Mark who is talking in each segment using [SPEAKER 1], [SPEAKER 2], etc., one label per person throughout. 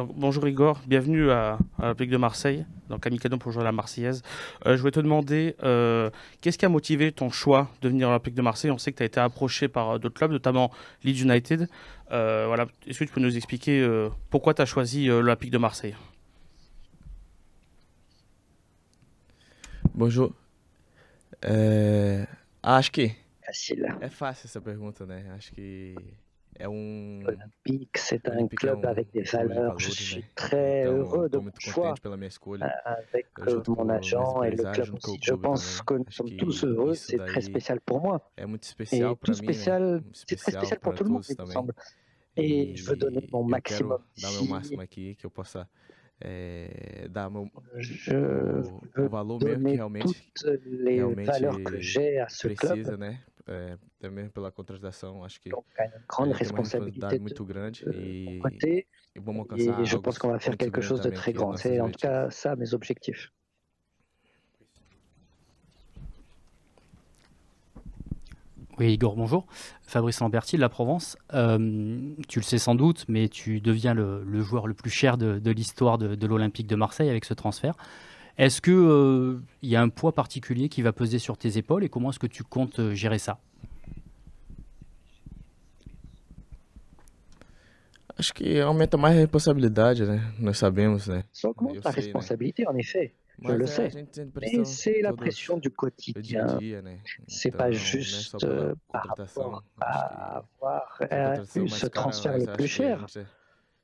[SPEAKER 1] Donc, bonjour Igor, bienvenue à l'Olympique de Marseille, donc à Mikado pour jouer à la Marseillaise. Je voulais te demander, qu'est-ce qui a motivé ton choix de venir à l'Olympique de Marseille? On sait que tu as été approché par d'autres clubs, notamment Leeds United. Voilà. Est-ce que tu peux nous expliquer pourquoi tu as choisi l'Olympique de Marseille?
[SPEAKER 2] Bonjour. Acho que
[SPEAKER 3] Facile.
[SPEAKER 2] é fácil essa pergunta, né? Acho que é
[SPEAKER 3] L'Olympique, c'est
[SPEAKER 2] o
[SPEAKER 3] un
[SPEAKER 2] Olympique é
[SPEAKER 3] club avec des
[SPEAKER 2] clube de
[SPEAKER 3] valeurs. Je
[SPEAKER 2] valores,
[SPEAKER 3] suis
[SPEAKER 2] né?
[SPEAKER 3] très
[SPEAKER 2] Então,
[SPEAKER 3] heureux de
[SPEAKER 2] estou
[SPEAKER 3] mon
[SPEAKER 2] muito
[SPEAKER 3] choix
[SPEAKER 2] contente pela minha escolha,
[SPEAKER 3] avec
[SPEAKER 2] junto
[SPEAKER 3] mon
[SPEAKER 2] com meus
[SPEAKER 3] agent et le
[SPEAKER 2] empresários,
[SPEAKER 3] club
[SPEAKER 2] junto com
[SPEAKER 3] aussi.
[SPEAKER 2] o
[SPEAKER 3] Je
[SPEAKER 2] clube
[SPEAKER 3] pense
[SPEAKER 2] também.
[SPEAKER 3] que nous
[SPEAKER 2] Acho
[SPEAKER 3] sommes
[SPEAKER 2] que
[SPEAKER 3] tous heureux,
[SPEAKER 2] isso
[SPEAKER 3] c'est très
[SPEAKER 2] daí
[SPEAKER 3] spécial pour moi.
[SPEAKER 2] é muito
[SPEAKER 3] Et
[SPEAKER 2] especial
[SPEAKER 3] tout
[SPEAKER 2] para mim, né?
[SPEAKER 3] spécial, c'est très
[SPEAKER 2] Especial
[SPEAKER 3] spécial pour
[SPEAKER 2] para
[SPEAKER 3] tout le monde,
[SPEAKER 2] todos
[SPEAKER 3] il me
[SPEAKER 2] também.
[SPEAKER 3] semble. Et je veux donner
[SPEAKER 2] E
[SPEAKER 3] mon
[SPEAKER 2] eu quero
[SPEAKER 3] maximum
[SPEAKER 2] dar meu máximo
[SPEAKER 3] ici.
[SPEAKER 2] aqui, que eu possa dar
[SPEAKER 3] Je
[SPEAKER 2] o
[SPEAKER 3] veux
[SPEAKER 2] valor mesmo que
[SPEAKER 3] donner toutes les valeurs que
[SPEAKER 2] realmente
[SPEAKER 3] j'ai à ce club.
[SPEAKER 2] precisa, né? Até mesmo pela contratação, acho que
[SPEAKER 3] Donc, une
[SPEAKER 2] a
[SPEAKER 3] grande
[SPEAKER 2] gente tem uma responsabilidade
[SPEAKER 3] responsabilité
[SPEAKER 2] muito grande
[SPEAKER 3] de mon côté.
[SPEAKER 2] e vamos alcançar
[SPEAKER 3] Et je
[SPEAKER 2] algo
[SPEAKER 3] pense qu'on va faire
[SPEAKER 2] muito
[SPEAKER 3] quelque
[SPEAKER 2] grande
[SPEAKER 3] chose de
[SPEAKER 2] também
[SPEAKER 3] très
[SPEAKER 2] aqui, as
[SPEAKER 3] grand.
[SPEAKER 2] nossas
[SPEAKER 3] C'est en tout
[SPEAKER 2] objetivo.
[SPEAKER 3] cas ça mes objectifs.
[SPEAKER 4] Oui, Igor, bonjour. Fabrice Lamberti de la Provence. Tu le sais sans doute, mais tu deviens le joueur le plus cher de l'histoire de l'Olympique de Marseille avec ce transfert. Est-ce que il y a un poids particulier qui va peser sur tes épaules et comment est-ce que tu comptes gérer ça?
[SPEAKER 2] Acho que aumenta mais a responsabilidade, né? Nós sabemos, né?
[SPEAKER 3] Ça augmente
[SPEAKER 2] Eu
[SPEAKER 3] la
[SPEAKER 2] sei, né?
[SPEAKER 3] responsabilité, en effet. Je
[SPEAKER 2] Mas
[SPEAKER 3] le
[SPEAKER 2] a
[SPEAKER 3] sais.
[SPEAKER 2] gente sente
[SPEAKER 3] Mais
[SPEAKER 2] pressão
[SPEAKER 3] c'est la
[SPEAKER 2] todo
[SPEAKER 3] pression du
[SPEAKER 2] o dia a
[SPEAKER 3] quotidien.
[SPEAKER 2] dia, né?
[SPEAKER 3] C'est
[SPEAKER 2] Então,
[SPEAKER 3] pas
[SPEAKER 2] não é só
[SPEAKER 3] juste
[SPEAKER 2] pela
[SPEAKER 3] par
[SPEAKER 2] contratação.
[SPEAKER 3] rapport
[SPEAKER 2] Acho que
[SPEAKER 3] à avoir
[SPEAKER 2] essa contratação
[SPEAKER 3] eu
[SPEAKER 2] mais
[SPEAKER 3] ce
[SPEAKER 2] cara,
[SPEAKER 3] transfert
[SPEAKER 2] mas
[SPEAKER 3] le plus
[SPEAKER 2] acho que a
[SPEAKER 3] cher.
[SPEAKER 2] gente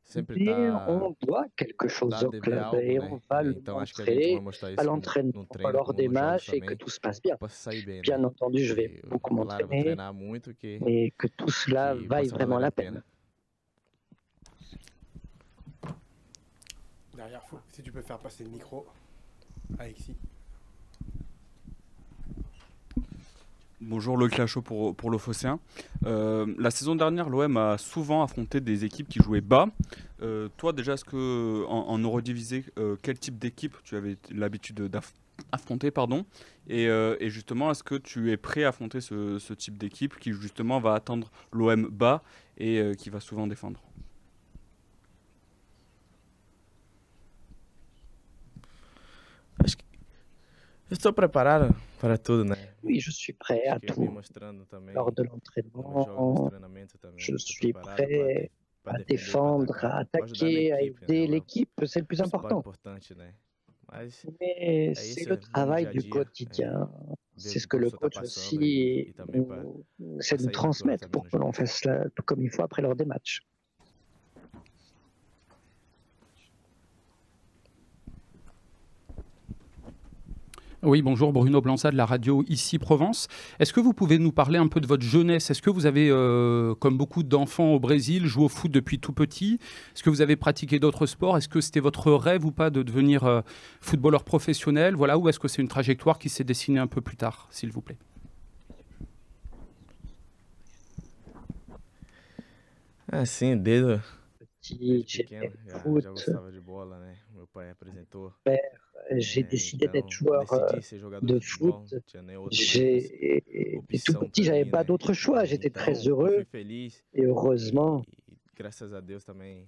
[SPEAKER 2] sempre
[SPEAKER 3] Mais
[SPEAKER 2] tá
[SPEAKER 3] on doit quelque chose
[SPEAKER 2] a
[SPEAKER 3] au
[SPEAKER 2] dever
[SPEAKER 3] club
[SPEAKER 2] algo,
[SPEAKER 3] et
[SPEAKER 2] né?
[SPEAKER 3] on va le
[SPEAKER 2] Então acho que a gente vai
[SPEAKER 3] montrer
[SPEAKER 2] mostrar
[SPEAKER 3] à
[SPEAKER 2] isso
[SPEAKER 3] l'entraînement
[SPEAKER 2] no treino,
[SPEAKER 3] lors
[SPEAKER 2] como
[SPEAKER 3] des
[SPEAKER 2] nos jogos
[SPEAKER 3] matchs et que
[SPEAKER 2] também,
[SPEAKER 3] tout se passe
[SPEAKER 2] que
[SPEAKER 3] bien.
[SPEAKER 2] possa sair bem, né?
[SPEAKER 3] Bien entendu, je vais
[SPEAKER 2] Que,
[SPEAKER 3] beaucoup
[SPEAKER 2] claro, vou
[SPEAKER 3] m'entraîner
[SPEAKER 2] treinar muito,
[SPEAKER 3] et que tout cela
[SPEAKER 2] que
[SPEAKER 3] vaille
[SPEAKER 2] possa
[SPEAKER 3] vraiment
[SPEAKER 2] valer
[SPEAKER 3] la
[SPEAKER 2] a pena.
[SPEAKER 3] peine.
[SPEAKER 5] Derrière, si tu peux faire passer le micro, Alexis.
[SPEAKER 6] Bonjour, Loïc Lachaud pour le Phocéen. La saison dernière, l'OM a souvent affronté des équipes qui jouaient bas. Toi, déjà, est-ce que en Eurodivisé, quel type d'équipe tu avais l'habitude d'affronter, pardon, et justement, est-ce que tu es prêt à affronter ce type d'équipe qui justement va attendre l'OM bas et qui va souvent défendre?
[SPEAKER 2] Acho que eu estou preparado para tudo, né?
[SPEAKER 3] Oui, je suis prêt à
[SPEAKER 2] Acho que eu vim
[SPEAKER 3] tout.
[SPEAKER 2] mostrando também
[SPEAKER 3] Lors de
[SPEAKER 2] nos meus jogos, nos
[SPEAKER 3] l'entraînement,
[SPEAKER 2] treinamentos também.
[SPEAKER 3] je
[SPEAKER 2] Estou
[SPEAKER 3] suis
[SPEAKER 2] preparado
[SPEAKER 3] prêt
[SPEAKER 2] para
[SPEAKER 3] à
[SPEAKER 2] defender, para
[SPEAKER 3] défendre, à
[SPEAKER 2] atacar, para ajudar minha
[SPEAKER 3] attaquer, à
[SPEAKER 2] equipe, né?
[SPEAKER 3] aider
[SPEAKER 2] É o
[SPEAKER 3] l'équipe, c'est le plus
[SPEAKER 2] principal
[SPEAKER 3] important.
[SPEAKER 2] importante, né? Mas
[SPEAKER 3] Mais
[SPEAKER 2] é
[SPEAKER 3] c'est
[SPEAKER 2] isso,
[SPEAKER 3] le
[SPEAKER 2] é no
[SPEAKER 3] travail
[SPEAKER 2] dia a
[SPEAKER 3] du
[SPEAKER 2] dia,
[SPEAKER 3] quotidien. C'est
[SPEAKER 2] ver
[SPEAKER 3] ce
[SPEAKER 2] o
[SPEAKER 3] que
[SPEAKER 2] que o
[SPEAKER 3] le
[SPEAKER 2] pessoal está
[SPEAKER 3] coach
[SPEAKER 2] passando
[SPEAKER 3] aussi
[SPEAKER 2] e também para
[SPEAKER 3] essaie de nous
[SPEAKER 2] sair natural
[SPEAKER 3] transmettre
[SPEAKER 2] também
[SPEAKER 3] pour
[SPEAKER 2] no
[SPEAKER 3] que l'on
[SPEAKER 2] jogo.
[SPEAKER 3] fasse cela tout comme il faut après lors des matchs.
[SPEAKER 7] Oui, bonjour, Bruno Blanza de la radio Ici Provence. Est-ce que vous pouvez nous parler un peu de votre jeunesse? Est-ce que vous avez, comme beaucoup d'enfants au Brésil, joué au foot depuis tout petit? Est-ce que vous avez pratiqué d'autres sports? Est-ce que c'était votre rêve ou pas de devenir footballeur professionnel? Voilà, ou est-ce que c'est une trajectoire qui s'est dessinée un peu plus tard, s'il vous plaît?
[SPEAKER 2] Ah, sim, desde
[SPEAKER 3] Petit, j'ai
[SPEAKER 2] pequeno
[SPEAKER 3] fait
[SPEAKER 2] já
[SPEAKER 3] foot,
[SPEAKER 2] gostava de bola, né? Meu pai apresentou,
[SPEAKER 3] j'ai décidé d'être
[SPEAKER 2] então
[SPEAKER 3] joueur
[SPEAKER 2] decidi ser jogador
[SPEAKER 3] de
[SPEAKER 2] de futebol,
[SPEAKER 3] foot.
[SPEAKER 2] não tinha nem outra
[SPEAKER 3] Et tout
[SPEAKER 2] opção
[SPEAKER 3] petit,
[SPEAKER 2] para
[SPEAKER 3] j'avais
[SPEAKER 2] mim,
[SPEAKER 3] pas
[SPEAKER 2] né?
[SPEAKER 3] d'autre choix. J'étais très
[SPEAKER 2] Então, eu
[SPEAKER 3] heureux
[SPEAKER 2] fui feliz
[SPEAKER 3] et heureusement,
[SPEAKER 2] e graças a Deus também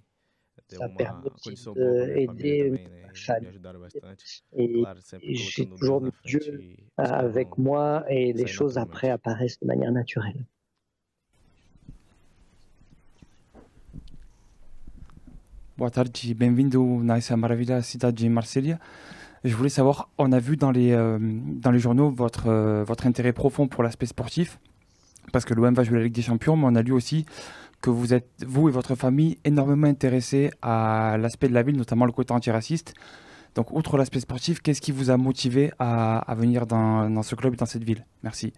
[SPEAKER 2] deu
[SPEAKER 3] ça a permis
[SPEAKER 2] uma
[SPEAKER 3] aussi
[SPEAKER 2] condição boa para minha família
[SPEAKER 3] d'aider
[SPEAKER 2] também, né?
[SPEAKER 3] ma
[SPEAKER 2] Me
[SPEAKER 3] famille.
[SPEAKER 2] ajudaram bastante.
[SPEAKER 3] Et
[SPEAKER 2] Claro, sempre
[SPEAKER 3] j'ai
[SPEAKER 2] colocando
[SPEAKER 3] toujours
[SPEAKER 2] Deus na
[SPEAKER 3] mis
[SPEAKER 2] frente
[SPEAKER 3] Dieu
[SPEAKER 2] e as coisas
[SPEAKER 3] avec
[SPEAKER 2] vão
[SPEAKER 3] moi et les
[SPEAKER 2] sair
[SPEAKER 3] choses après
[SPEAKER 2] naturalmente.
[SPEAKER 3] apparaissent de manière naturelle.
[SPEAKER 8] Boa tarde, bem-vindo nessa maravilhosa cidade de Marselha. Je voulais savoir, on a vu dans les journaux votre intérêt profond pour l'aspect sportif, parce que l'OM va jouer la Ligue des Champions, mais on a lu aussi que vous êtes, vous et votre famille, énormément intéressés à l'aspect de la ville, notamment le côté antiraciste. Donc, outre l'aspect sportif, qu'est-ce qui vous a motivé à venir dans ce club et dans cette ville? Merci.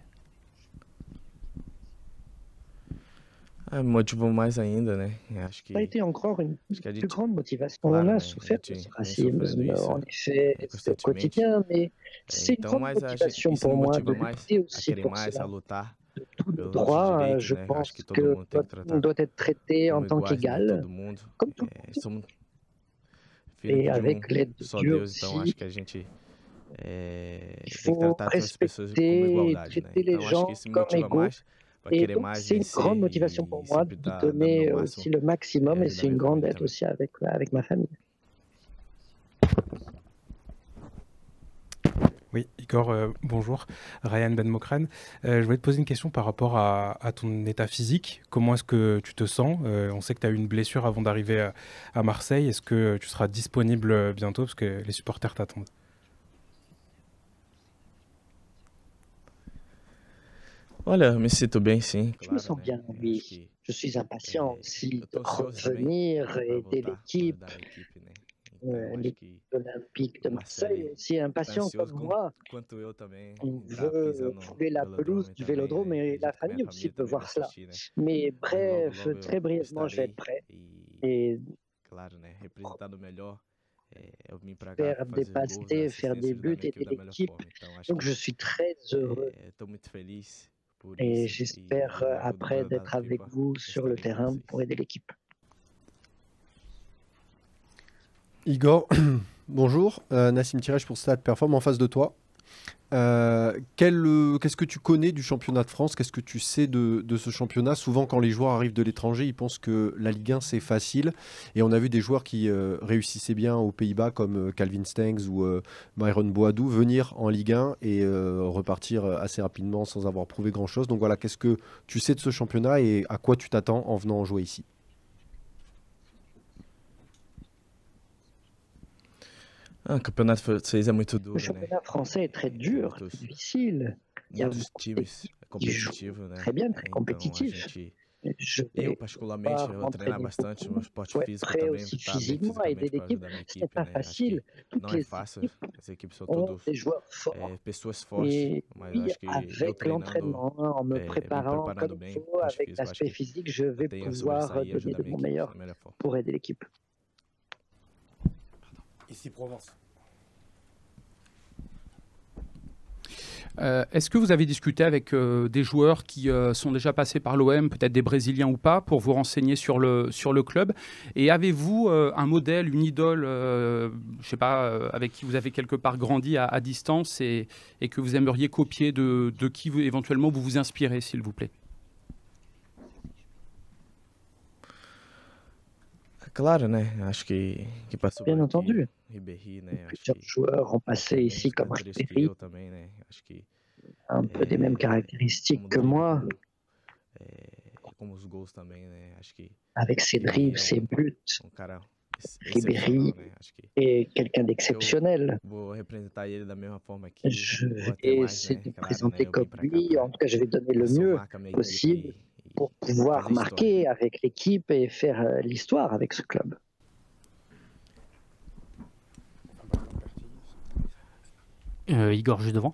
[SPEAKER 2] Ah, me motivou mais ainda, né? Acho
[SPEAKER 3] Ça a
[SPEAKER 2] que
[SPEAKER 3] été encore une
[SPEAKER 2] acho que a
[SPEAKER 3] plus
[SPEAKER 2] gente,
[SPEAKER 3] grande motivation.
[SPEAKER 2] claro,
[SPEAKER 3] On a
[SPEAKER 2] né? A
[SPEAKER 3] souffert de
[SPEAKER 2] gente
[SPEAKER 3] ce
[SPEAKER 2] vem
[SPEAKER 3] racisme,
[SPEAKER 2] sofrendo isso
[SPEAKER 3] en effet, c'est au
[SPEAKER 2] constantemente.
[SPEAKER 3] quotidien, mais c'est une
[SPEAKER 2] Então,
[SPEAKER 3] grande
[SPEAKER 2] mas
[SPEAKER 3] motivation
[SPEAKER 2] isso
[SPEAKER 3] pour
[SPEAKER 2] me
[SPEAKER 3] moi
[SPEAKER 2] motiva
[SPEAKER 3] de
[SPEAKER 2] mais
[SPEAKER 3] lutter
[SPEAKER 2] a
[SPEAKER 3] aussi
[SPEAKER 2] querer
[SPEAKER 3] pour
[SPEAKER 2] mais, a
[SPEAKER 3] cela.
[SPEAKER 2] lutar
[SPEAKER 3] De tous nos
[SPEAKER 2] pelos nossos
[SPEAKER 3] droits,
[SPEAKER 2] direitos,
[SPEAKER 3] je
[SPEAKER 2] né? Acho
[SPEAKER 3] pense
[SPEAKER 2] que todo
[SPEAKER 3] que
[SPEAKER 2] mundo tem que
[SPEAKER 3] on
[SPEAKER 2] tratar
[SPEAKER 3] doit être traité en
[SPEAKER 2] como
[SPEAKER 3] tant
[SPEAKER 2] iguais, né?
[SPEAKER 3] qu'égal,
[SPEAKER 2] Todo mundo.
[SPEAKER 3] comme tout le monde.
[SPEAKER 2] Somos filho
[SPEAKER 3] Et
[SPEAKER 2] de
[SPEAKER 3] avec l'aide de
[SPEAKER 2] só
[SPEAKER 3] Dieu
[SPEAKER 2] Deus, então
[SPEAKER 3] aussi,
[SPEAKER 2] acho que a gente
[SPEAKER 3] il
[SPEAKER 2] tem que
[SPEAKER 3] faut
[SPEAKER 2] tratar todas as pessoas como
[SPEAKER 3] respecter et
[SPEAKER 2] igualdade, né?
[SPEAKER 3] traiter les
[SPEAKER 2] Então acho que
[SPEAKER 3] gens
[SPEAKER 2] isso me
[SPEAKER 3] comme
[SPEAKER 2] motiva
[SPEAKER 3] égaux.
[SPEAKER 2] mais
[SPEAKER 3] Et donc, c'est une grande motivation pour moi de donner aussi le maximum et c'est une grande aide aussi avec ma famille.
[SPEAKER 5] Oui, Igor, bonjour. Ryan Ben Mokran. Je voulais te poser une question par rapport à ton état physique. Comment est-ce que tu te sens? On sait que tu as eu une blessure avant d'arriver à Marseille. Est-ce que tu seras disponible bientôt? Parce que les supporters t'attendent.
[SPEAKER 2] Olha, me sinto bem, sim.
[SPEAKER 3] Je me sens bien, oui. Je suis impatient aussi de revenir et aider l'équipe, l'équipe olympique de Marseille, aussi impatient comme moi. On veut fouler la pelouse du Vélodrome et la famille aussi peut voir cela. Mais bref, très brièvement, je vais être prêt et faire dépasser, faire des buts, aider l'équipe. Donc je suis très heureux et j'espère après d'être avec vous sur le terrain pour aider l'équipe.
[SPEAKER 9] Igor, bonjour. Nassim Tirèche pour Stade Perform en face de toi. Qu'est-ce que tu connais du championnat de France? Qu'est-ce que tu sais de ce championnat? Souvent, quand les joueurs arrivent de l'étranger, ils pensent que la Ligue 1, c'est facile. Et on a vu des joueurs qui réussissaient bien aux Pays-Bas, comme Calvin Stengs ou Myron Boadou, venir en Ligue 1 et repartir assez rapidement sans avoir prouvé grand-chose. Donc voilà, qu'est-ce que tu sais de ce championnat et à quoi tu t'attends en venant jouer ici?
[SPEAKER 2] O campeonato francês é muito
[SPEAKER 3] Le
[SPEAKER 2] duro, né?
[SPEAKER 3] championnat français est très dur, très difficile. Il y a
[SPEAKER 2] Muitos
[SPEAKER 3] beaucoup
[SPEAKER 2] times
[SPEAKER 3] d'équipes qui jouent
[SPEAKER 2] competitivos, né?
[SPEAKER 3] très bien, très
[SPEAKER 2] Então a
[SPEAKER 3] compétitifs.
[SPEAKER 2] gente,
[SPEAKER 3] Je
[SPEAKER 2] eu
[SPEAKER 3] vais
[SPEAKER 2] particularmente,
[SPEAKER 3] pas
[SPEAKER 2] eu treino
[SPEAKER 3] m'entraîner
[SPEAKER 2] bastante,
[SPEAKER 3] beaucoup.
[SPEAKER 2] meu esporte
[SPEAKER 3] Faut être
[SPEAKER 2] físico
[SPEAKER 3] prêt
[SPEAKER 2] também
[SPEAKER 3] aussi
[SPEAKER 2] tá bem
[SPEAKER 3] physiquement à aider
[SPEAKER 2] fisicamente para
[SPEAKER 3] l'équipe.
[SPEAKER 2] ajudar minha
[SPEAKER 3] Ce n'est
[SPEAKER 2] equipe,
[SPEAKER 3] pas
[SPEAKER 2] né? Acho que
[SPEAKER 3] facile. Toutes
[SPEAKER 2] não é
[SPEAKER 3] les
[SPEAKER 2] fácil,
[SPEAKER 3] équipes
[SPEAKER 2] as equipes são
[SPEAKER 3] ont
[SPEAKER 2] todos
[SPEAKER 3] des joueurs forts.
[SPEAKER 2] pessoas fortes,
[SPEAKER 3] Et
[SPEAKER 2] mas
[SPEAKER 3] oui,
[SPEAKER 2] acho que eu
[SPEAKER 3] avec
[SPEAKER 2] treinando,
[SPEAKER 3] l'entraînement, en me
[SPEAKER 2] me
[SPEAKER 3] préparant
[SPEAKER 2] preparando
[SPEAKER 3] comme il
[SPEAKER 2] bem,
[SPEAKER 3] faut,
[SPEAKER 2] parte
[SPEAKER 3] avec
[SPEAKER 2] física, acho
[SPEAKER 3] l'aspect
[SPEAKER 2] que
[SPEAKER 3] physique, je
[SPEAKER 2] eu
[SPEAKER 3] vais
[SPEAKER 2] tenho a
[SPEAKER 3] pouvoir
[SPEAKER 2] sobressair e
[SPEAKER 3] donner
[SPEAKER 2] ajudar
[SPEAKER 3] de
[SPEAKER 2] minha
[SPEAKER 3] mon
[SPEAKER 2] equipe
[SPEAKER 3] meilleur
[SPEAKER 2] da melhor forma.
[SPEAKER 3] pour aider l'équipe.
[SPEAKER 5] Ici Provence.
[SPEAKER 7] Est-ce que vous avez discuté avec des joueurs qui sont déjà passés par l'OM, peut-être des Brésiliens ou pas, pour vous renseigner sur le club? Et avez-vous un modèle, une idole, je sais pas, avec qui vous avez quelque part grandi à distance et que vous aimeriez copier, de qui éventuellement vous vous inspirez, s'il vous plaît?
[SPEAKER 2] Claro, né? Acho que passou
[SPEAKER 3] Bien
[SPEAKER 2] por aqui
[SPEAKER 3] entendu,
[SPEAKER 2] Ribéry, né? Acho
[SPEAKER 3] plusieurs
[SPEAKER 2] que
[SPEAKER 3] joueurs ont passé
[SPEAKER 2] tem
[SPEAKER 3] ici
[SPEAKER 2] as
[SPEAKER 3] comme
[SPEAKER 2] características que
[SPEAKER 3] Ribéry,
[SPEAKER 2] eu também, né? Acho que
[SPEAKER 3] un peu des mêmes caractéristiques
[SPEAKER 2] como
[SPEAKER 3] que
[SPEAKER 2] drible,
[SPEAKER 3] moi,
[SPEAKER 2] como os gols também, né? Acho que
[SPEAKER 3] avec ses
[SPEAKER 2] Ribéry
[SPEAKER 3] dribbles,
[SPEAKER 2] é
[SPEAKER 3] ses buts.
[SPEAKER 2] cara
[SPEAKER 3] Ribéry
[SPEAKER 2] excepcional, né? Acho que
[SPEAKER 3] est quelqu'un
[SPEAKER 2] eu
[SPEAKER 3] d'exceptionnel.
[SPEAKER 2] vou representar ele da mesma forma aqui,
[SPEAKER 3] Je
[SPEAKER 2] ou até
[SPEAKER 3] vais
[SPEAKER 2] mais,
[SPEAKER 3] essayer
[SPEAKER 2] né?
[SPEAKER 3] de
[SPEAKER 2] Claro, né?
[SPEAKER 3] présenter
[SPEAKER 2] Eu
[SPEAKER 3] comme
[SPEAKER 2] vim pra cá
[SPEAKER 3] lui, en tout cas je vais donner le
[SPEAKER 2] pra
[SPEAKER 3] mieux
[SPEAKER 2] somar com a minha
[SPEAKER 3] possible
[SPEAKER 2] equipe
[SPEAKER 3] pour
[SPEAKER 2] e
[SPEAKER 3] pouvoir
[SPEAKER 2] fazer história.
[SPEAKER 3] marquer avec l'équipe et faire l'histoire avec ce club.
[SPEAKER 4] Igor, juste devant.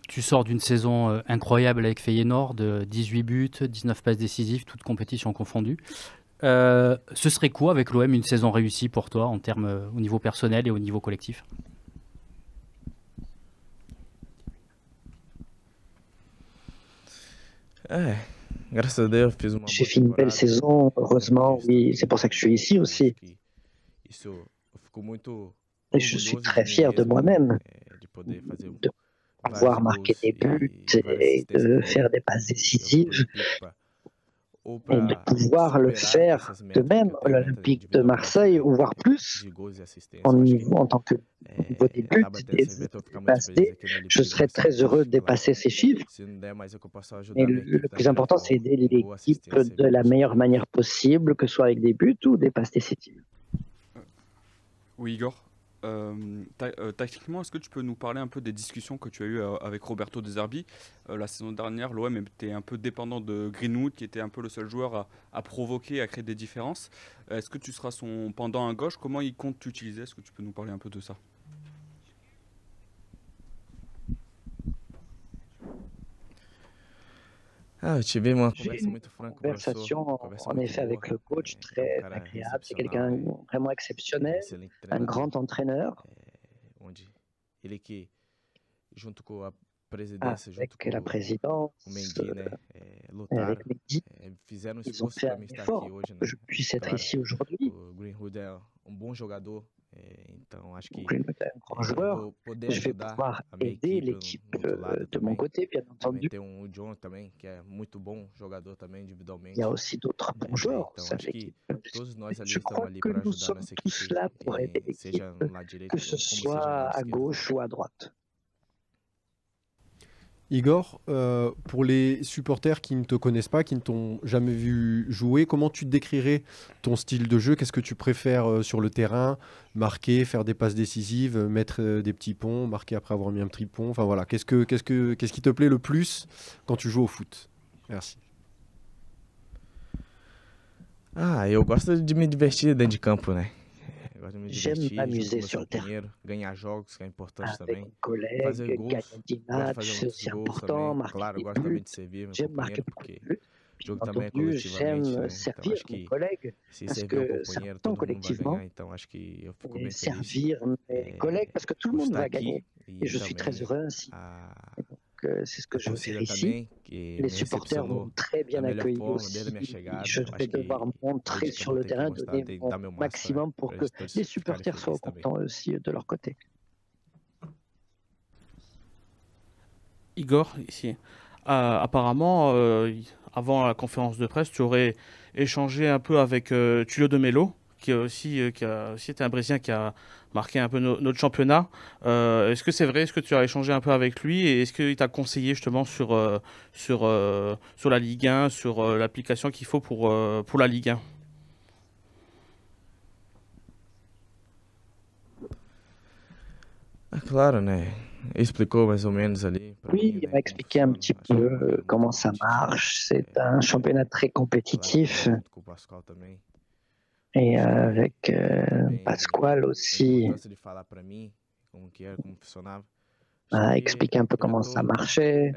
[SPEAKER 4] Tu sors d'une saison incroyable avec Feyenoord, de 18 buts, 19 passes décisives, toutes compétitions confondues. Ce serait quoi avec l'OM une saison réussie pour toi en termes au niveau personnel et au niveau collectif?
[SPEAKER 2] Graças a Deus, fiz uma
[SPEAKER 3] J'ai
[SPEAKER 2] boa
[SPEAKER 3] fait une belle
[SPEAKER 2] temporada.
[SPEAKER 3] saison, heureusement,
[SPEAKER 2] Sempre
[SPEAKER 3] oui,
[SPEAKER 2] quis
[SPEAKER 3] c'est pour ça que je suis ici
[SPEAKER 2] também,
[SPEAKER 3] aussi.
[SPEAKER 2] acho que isso eu fico muito
[SPEAKER 3] Et je suis
[SPEAKER 2] orgulhoso
[SPEAKER 3] très
[SPEAKER 2] de mim
[SPEAKER 3] fier de
[SPEAKER 2] mesmo,
[SPEAKER 3] moi-même
[SPEAKER 2] de poder fazer
[SPEAKER 3] de
[SPEAKER 2] vários
[SPEAKER 3] pouvoir marquer
[SPEAKER 2] gols
[SPEAKER 3] des buts
[SPEAKER 2] e várias
[SPEAKER 3] et
[SPEAKER 2] assistências
[SPEAKER 3] de
[SPEAKER 2] também
[SPEAKER 3] faire des passes
[SPEAKER 2] pelo
[SPEAKER 3] décisives
[SPEAKER 2] Olympique ou
[SPEAKER 3] et de
[SPEAKER 2] para
[SPEAKER 3] pouvoir le
[SPEAKER 2] superar
[SPEAKER 3] faire
[SPEAKER 2] essas
[SPEAKER 3] de
[SPEAKER 2] metas,
[SPEAKER 3] même
[SPEAKER 2] porque eu
[SPEAKER 3] à
[SPEAKER 2] tenho metas
[SPEAKER 3] l'Olympique de
[SPEAKER 2] individualmente,
[SPEAKER 3] Marseille,
[SPEAKER 2] né,
[SPEAKER 3] ou voire plus
[SPEAKER 2] de gols e assistências.
[SPEAKER 3] en,
[SPEAKER 2] Eu acho que
[SPEAKER 3] niveau, en tant que niveau des buts,
[SPEAKER 2] tá batendo
[SPEAKER 3] des
[SPEAKER 2] essas metas, eu vou ficar muito
[SPEAKER 3] passes
[SPEAKER 2] feliz
[SPEAKER 3] D.
[SPEAKER 2] aqui no
[SPEAKER 3] Je
[SPEAKER 2] Olympique de
[SPEAKER 3] serais très
[SPEAKER 2] Marseille.
[SPEAKER 3] heureux de
[SPEAKER 2] Claro,
[SPEAKER 3] dépasser ces chiffres.
[SPEAKER 2] se não der mais, é que eu posso
[SPEAKER 3] Et
[SPEAKER 2] ajudar minha
[SPEAKER 3] le
[SPEAKER 2] equipe da
[SPEAKER 3] plus
[SPEAKER 2] melhor
[SPEAKER 3] important, c'est
[SPEAKER 2] forma,
[SPEAKER 3] aider
[SPEAKER 2] com gol,
[SPEAKER 3] l'équipe
[SPEAKER 2] assistência e
[SPEAKER 3] de la
[SPEAKER 2] gols.
[SPEAKER 3] meilleure manière possible, que ce soit avec des buts ou des passes décisives.
[SPEAKER 6] Oui, Igor. Tactiquement, est-ce que tu peux nous parler un peu des discussions que tu as eues avec Roberto De Zerbi? La saison dernière, l'OM était un peu dépendant de Greenwood, qui était un peu le seul joueur à provoquer, à créer des différences. Est-ce que tu seras son pendant à gauche? Comment il compte t'utiliser? Est-ce que tu peux nous parler un peu de ça?
[SPEAKER 2] Eu tive uma
[SPEAKER 3] J'ai
[SPEAKER 2] conversa
[SPEAKER 3] une
[SPEAKER 2] muito franca com o
[SPEAKER 3] conversation,
[SPEAKER 2] professor, conversa
[SPEAKER 3] en
[SPEAKER 2] muito
[SPEAKER 3] effet, avec
[SPEAKER 2] boa.
[SPEAKER 3] le coach,
[SPEAKER 2] É um
[SPEAKER 3] très
[SPEAKER 2] cara
[SPEAKER 3] agréable. C'est
[SPEAKER 2] excepcional,
[SPEAKER 3] quelqu'un vraiment exceptionnel,
[SPEAKER 2] excelente
[SPEAKER 3] un
[SPEAKER 2] treinador,
[SPEAKER 3] grand entraîneur,
[SPEAKER 2] onde ele que junto com a presidência, junto
[SPEAKER 3] avec la
[SPEAKER 2] com
[SPEAKER 3] présidence,
[SPEAKER 2] o Mendy, né,
[SPEAKER 3] et
[SPEAKER 2] lutaram,
[SPEAKER 3] avec Mendy.
[SPEAKER 2] fizeram um
[SPEAKER 3] Ils ont
[SPEAKER 2] esforço
[SPEAKER 3] fait
[SPEAKER 2] para
[SPEAKER 3] un
[SPEAKER 2] mim estar
[SPEAKER 3] effort
[SPEAKER 2] aqui hoje,
[SPEAKER 3] pour que
[SPEAKER 2] né?
[SPEAKER 3] je puisse être
[SPEAKER 2] Claro,
[SPEAKER 3] ici aujourd'hui.
[SPEAKER 2] o Greenwood é um bom jogador,
[SPEAKER 3] Bruno est un grand joueur. Je vais pouvoir aider l'équipe de mon côté, bien entendu. Il y a aussi d'autres bons joueurs au sein de l'équipe. Je crois que nous sommes tous là pour aider l'équipe, que ce soit à gauche ou à droite.
[SPEAKER 9] Igor, pour les supporters qui ne te connaissent pas, qui ne t'ont jamais vu jouer, comment tu décrirais ton style de jeu? Qu'est-ce que tu préfères sur le terrain? Marquer, faire des passes décisives, mettre des petits ponts, marquer après avoir mis un petit pont. Enfin voilà, qu'est-ce qui te plaît le plus quand tu joues au foot? Merci.
[SPEAKER 2] Eu gosto de me divertir dentro de campo, né?
[SPEAKER 3] J'aime m'amuser sur le terrain. Avec mes collègues, gagner des matchs, c'est aussi important, marquer des buts. J'aime marquer beaucoup de buts. Bien entendu, j'aime servir mes collègues, parce que c'est important collectivement, et servir mes collègues, parce que tout le monde va gagner. Et je suis très heureux ainsi. C'est ce que je veux faire ici. Les supporters m'ont très bien accueilli aussi. Je vais devoir montrer sur le terrain, donner mon maximum pour que les supporters soient contents aussi de leur côté.
[SPEAKER 1] Igor, ici. Apparemment, avant la conférence de presse, tu aurais échangé un peu avec Tullio de Melo, qui a aussi été un Brésilien qui a marqué un peu notre championnat. Est-ce que c'est vrai? Est-ce que tu as échangé un peu avec lui? Et est-ce qu'il t'a conseillé justement sur la Ligue 1, sur l'application qu'il faut pour la Ligue 1?
[SPEAKER 2] Claro, né? Explicou mais ou menos ali.
[SPEAKER 3] Oui, il m'a expliqué un petit peu comment ça marche. C'est un championnat très compétitif. Et avec Pasquale aussi, a expliqué un peu comment ça marchait.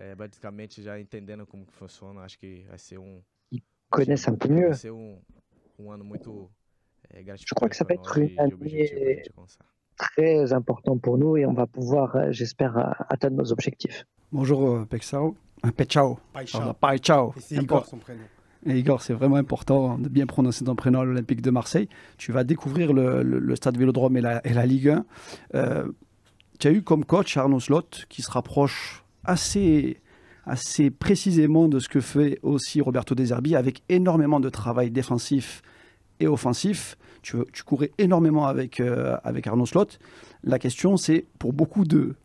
[SPEAKER 3] Ils connaissent un peu mieux. Je crois que ça va être une année très importante pour nous et on va pouvoir, j'espère, atteindre nos objectifs.
[SPEAKER 10] Bonjour Peixao. Peixao. Peixao.
[SPEAKER 5] C'est Igor son prénom.
[SPEAKER 10] Et Igor, c'est vraiment important de bien prononcer ton prénom à l'Olympique de Marseille. Tu vas découvrir le stade Vélodrome et la Ligue 1. Tu as eu comme coach Arnaud Slot qui se rapproche assez précisément de ce que fait aussi Roberto De Zerbi avec énormément de travail défensif et offensif. Tu courais énormément avec Arnaud Slot. La question, c'est pour beaucoup de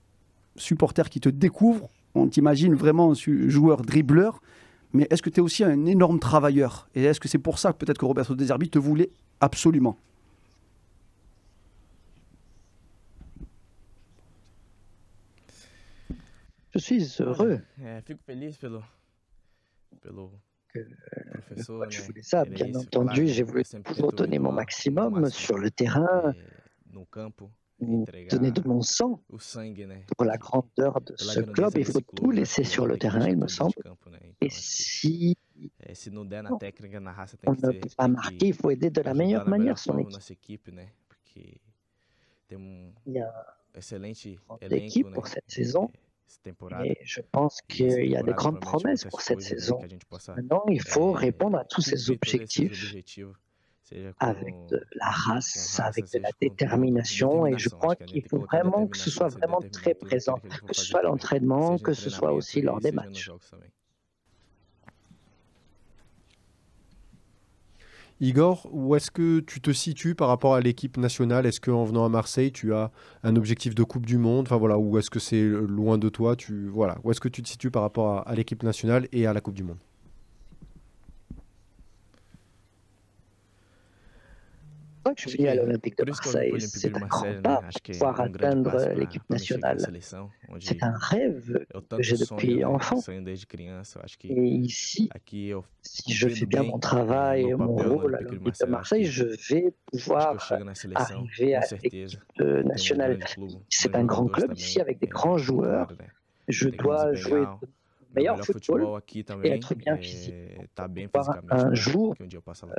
[SPEAKER 10] supporters qui te découvrent, on t'imagine vraiment joueur dribbleur, mais est-ce que tu es aussi un énorme travailleur? Et est-ce que c'est pour ça que peut-être que Roberto De Zerbi te voulait absolument?
[SPEAKER 3] Je suis heureux que le coach voulait ça. Bien entendu, j'ai voulu toujours donner mon maximum sur le terrain, donner de mon sang pour la grandeur de ce club. Il faut tout laisser sur le terrain, il me semble. Et si on ne peut pas marquer, il faut aider de la meilleure manière son équipe. Il y a une grande équipe pour cette saison. Et je pense qu'il y a de grandes promesses pour cette saison. Maintenant, il faut répondre à tous ces objectifs avec de la race, avec de la détermination. Et je crois qu'il faut vraiment que ce soit vraiment très présent, que ce soit à l'entraînement, que ce soit aussi lors des matchs.
[SPEAKER 9] Igor, où est-ce que tu te situes par rapport à l'équipe nationale? Est-ce qu'en venant à Marseille, tu as un objectif de Coupe du Monde? Enfin, voilà, ou est-ce que c'est loin de toi? Voilà, où est-ce que tu te situes par rapport à l'équipe nationale et à la Coupe du Monde?
[SPEAKER 3] Je suis venu à l'Olympique de Marseille. C'est un grand pas pour pouvoir atteindre l'équipe nationale. C'est un rêve que j'ai depuis enfant. Et ici, si je fais bien mon travail et mon rôle à l'Olympique de Marseille, je vais pouvoir arriver à l'équipe nationale. C'est un grand club ici avec des grands joueurs. Je dois jouer meilleur football et être bien physique pour pouvoir un jour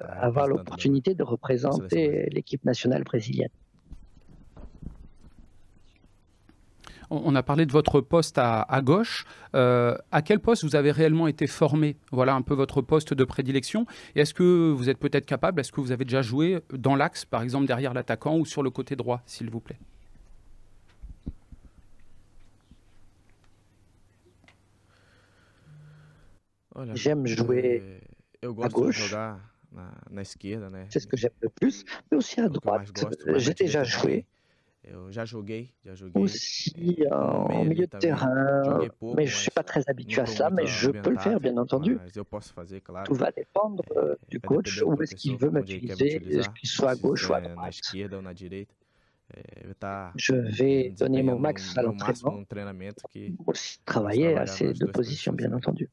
[SPEAKER 3] avoir l'opportunité de représenter l'équipe nationale brésilienne.
[SPEAKER 7] On a parlé de votre poste à gauche. À quel poste vous avez réellement été formé? Voilà un peu votre poste de prédilection. Et est-ce que vous êtes peut-être capable, est-ce que vous avez déjà joué dans l'axe, par exemple derrière l'attaquant ou sur le côté droit, s'il vous plaît?
[SPEAKER 3] J'aime jouer à gauche. C'est ce que j'aime le plus, mais aussi à droite. J'ai déjà joué aussi en milieu de terrain, mais je ne suis pas très habitué à cela, mais je peux le faire, bien entendu. Tout va dépendre du coach, où est-ce qu'il veut m'utiliser, qu'il soit à gauche ou à droite. Je vais donner mon max à l'entraînement, aussi travailler à ces deux positions, bien entendu.